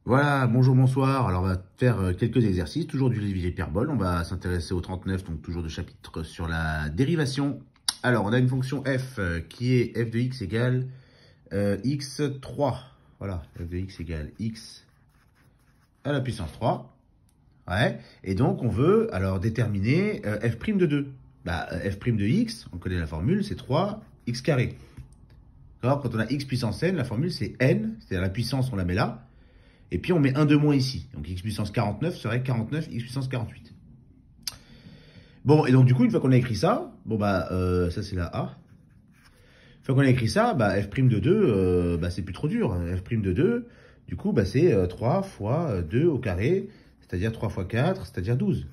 Voilà, bonjour, bonsoir. Alors, on va faire quelques exercices, toujours du levier hyperbole. On va s'intéresser au 39, donc toujours de chapitre sur la dérivation. Alors, on a une fonction f qui est f de x égale x3. Voilà, f de x égale x à la puissance 3. Ouais, et donc on veut alors déterminer f' de 2. Bah, f' de x, on connaît la formule, c'est 3x carré. Alors, quand on a x puissance n, la formule c'est n, c'est-à-dire la puissance, on la met là. Et puis on met 1 de moins ici. Donc x puissance 49 serait 49 x puissance 48. Bon, et donc du coup, une fois qu'on a écrit ça, bon bah, ça c'est la A. Une fois qu'on a écrit ça, bah, f' de 2, bah, c'est plus trop dur. F' de 2, du coup, bah, c'est 3 fois 2 au carré, c'est-à-dire 3 fois 4, c'est-à-dire 12.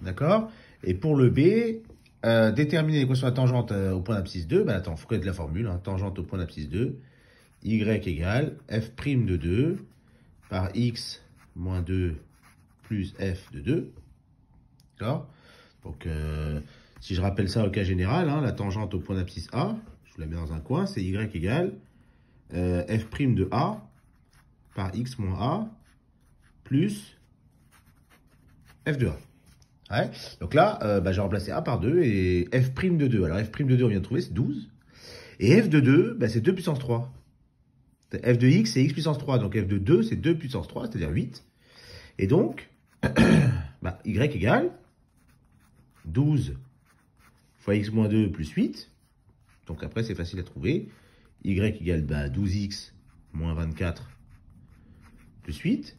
D'accord? Et pour le B, déterminer l'équation de la tangente au point d'abscisse 2, bah attends, il faut connaître la formule, hein, tangente au point d'abscisse 2, y égale f' de 2 par x moins 2 plus f de 2. D'accord? Donc, si je rappelle ça au cas général, hein, la tangente au point d'abscisse A, je vous la mets dans un coin, c'est y égale f' de A par x moins A plus f de A. Ouais. Donc là, bah, j'ai remplacé A par 2 et f' de 2. Alors, f' de 2, on vient de trouver, c'est 12. Et f de 2, bah, c'est 2 puissance 3. F de x, c'est x puissance 3. Donc, f de 2, c'est 2 puissance 3, c'est-à-dire 8. Et donc, bah, y égale 12 fois x moins 2 plus 8. Donc après, c'est facile à trouver. Y égale bah, 12x moins 24 plus 8.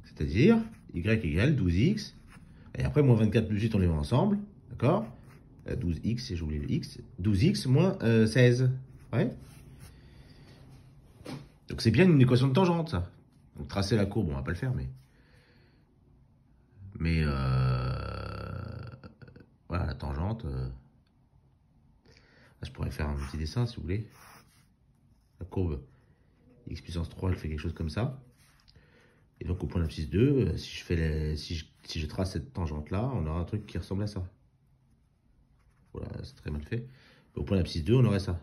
C'est-à-dire, y égale 12x. Et après, moins 24 plus 8, on les met ensemble. D'accord? 12x, j'ai oublié le x. 12x moins 16. Ouais. Donc c'est bien une équation de tangente, ça. Donc tracer la courbe, on va pas le faire, mais... voilà, la tangente... je pourrais faire un petit dessin, si vous voulez. La courbe x puissance 3, elle fait quelque chose comme ça. Et donc au point d'abscisse 2, si je trace cette tangente-là, on aura un truc qui ressemble à ça. Voilà, c'est très mal fait. Au point d'abscisse 2, on aurait ça.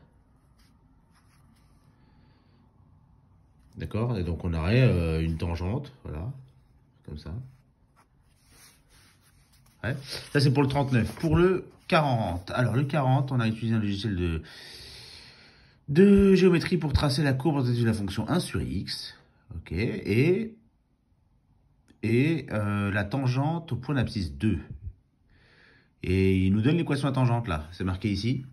D'accord? Et donc on aurait une tangente, voilà, comme ça. Ouais. Ça c'est pour le 39. Pour le 40. Alors le 40, on a utilisé un logiciel de géométrie pour tracer la courbe de la fonction 1 sur x. Ok. Et la tangente au point d'abscisse 2. Et il nous donne l'équation à tangente là, c'est marqué ici.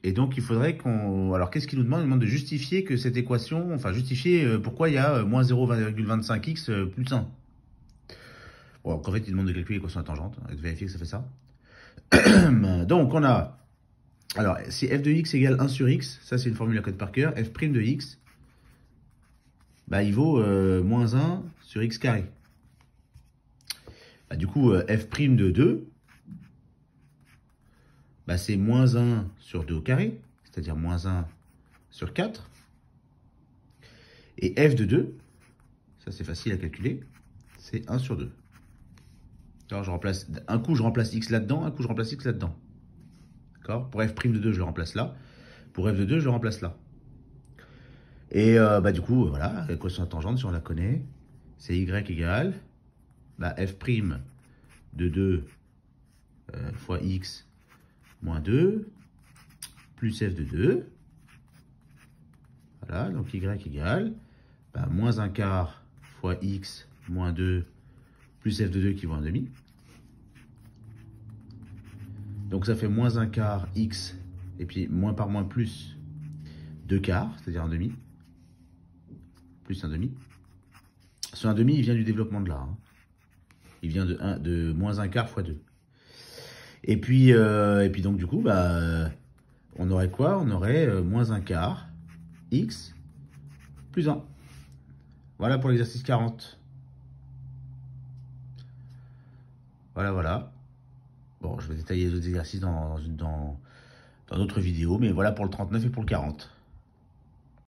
Et donc il faudrait qu'on... Alors qu'est-ce qu'il nous demande? Il nous demande de justifier que cette équation, enfin justifier pourquoi il y a moins 0,25x plus 1. Bon, donc en fait il demande de calculer l'équation à tangente, et de vérifier que ça fait ça. Donc on a... Alors si f de x égale 1 sur x, ça c'est une formule à code par cœur, f' de x, bah, il vaut moins 1 sur x carré. Bah, du coup f' de 2, bah, c'est moins 1 sur 2 au carré, c'est-à-dire moins 1 sur 4. Et f de 2, ça c'est facile à calculer, c'est 1 sur 2. Alors je remplace, un coup je remplace x là-dedans, un coup je remplace x là-dedans. D'accord? Pour f' de 2, je le remplace là. Pour f de 2, je le remplace là. Et bah, du coup, voilà, l'équation à tangente, si on la connaît, c'est y égale bah, f' de 2 fois x moins 2 plus f de 2. Voilà, donc y égale bah, moins 1 quart fois x moins 2 plus f de 2 qui vaut 1 demi. Donc ça fait moins 1 quart x, et puis moins par moins plus 2 quarts, c'est-à-dire 1 demi, plus 1 demi. Ce 1 demi, il vient du développement de là. Hein. Il vient de moins 1 quart fois 2. Et puis donc du coup, bah, on aurait quoi? On aurait moins 1 quart x plus 1. Voilà pour l'exercice 40. Voilà, voilà. Bon, je vais détailler les autres exercices dans d'autres vidéos, mais voilà pour le 39 et pour le 40.